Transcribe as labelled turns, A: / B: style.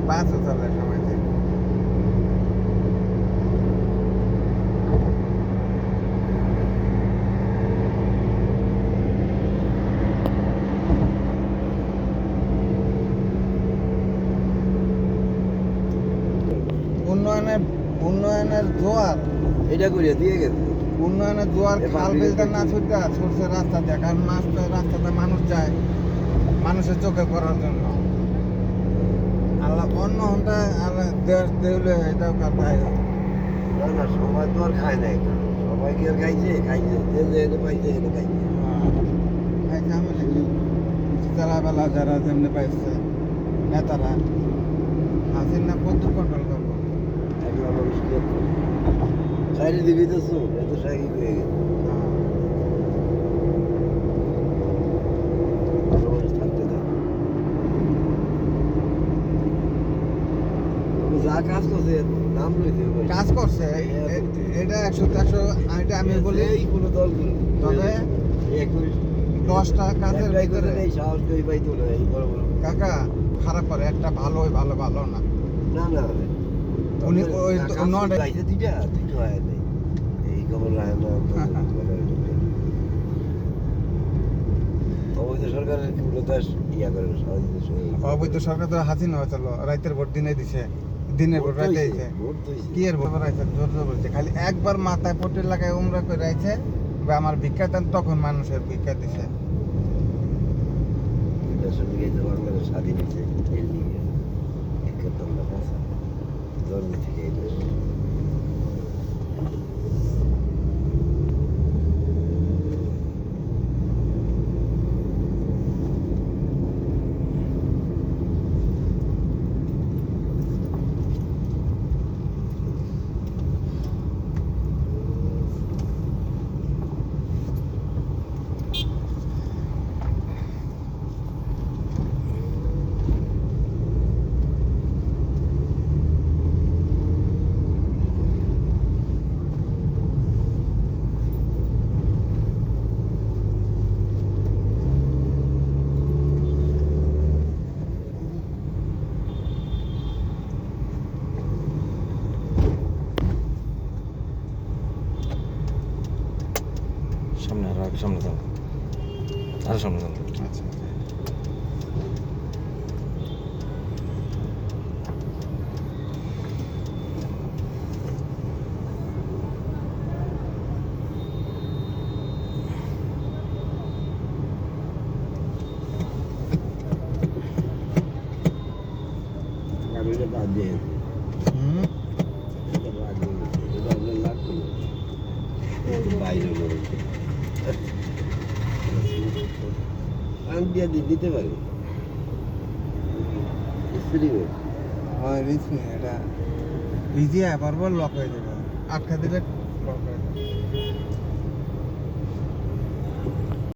A: বাসও চলে সময় থেকে। উন্নয়নের জোয়ার
B: এটা করিয়া দিয়ে গেছে
A: উন্নয়নের জোয়ার খাল বিলটা না ছুটে ছুটছে রাস্তা দিয়ে, কারণ রাস্তাতে মানুষ যায় মানুষের চোখে পড়ার জন্য। আল্লাহ অন্য হন্টা দেশ দেউলে এটাও কাটায়।
B: না না সবাই তো আর খায় নাই, সবাই কি আর খাইছে যে যে পাইছে এটা খাইছে।
A: খাইছে আমি দেখি যারা বেলা যারা যেমনি পাইছে নেতারা হাসিন না কত কন্ট্রোল করবো।
B: একলা মানুষ কি সাইডে দিবি তো শুন এত সাইড হয়ে গেছে ভালো মানুষ থাকতে দেয়। যা কাজ করছে নাম লইতে
A: কাজ করছে এটা 100 এটা আমি বলি
B: এই কোনো দল করে
A: তবে 10টা কাজের ভিতরে
B: সাহস করে পাইতো না এই বড় বড়
A: কাকা খারাপ করে একটা ভালো ভালো ভালো না।
B: না না
A: উনি ওই নট
B: গাইছে দুইটা হয় নাই এই খবর রায় না অবৈধ সরকারের কি উল্লাস ইয়া করে
A: অবৈধ সরকার তো হাসিনা হয়েছিল রাইতের ভোট দিনে দিছে, দিনের ভোট রাইতে দিছে। কি এর ভোট রাইছে জোর জোর বলছে, খালি একবার মাথায় পট্টি লাগায় উমরা করে রাইছে বা আমার ভিক্ষা দেন, তখন মানুষের ভিক্ষা দিছে।
B: বাংলাদেশ স্বাধীন হয়েছে এর নিয়ে একের দমটা পৌঁছা জন্ম থেকে এই দেশ
C: সামনে আর সামনে যাও আর সামনে যাও।
A: আচ্ছা
B: আর ওইটা বাদ দিয়ে এটা বাদ দিয়ে এটা লাগতো বাইরে দিয়ে দিতে পারি
A: হয় রিচ নেই, এটা ভিজিয়ে পারবো লক হয়ে যাবে, আটকা দিলে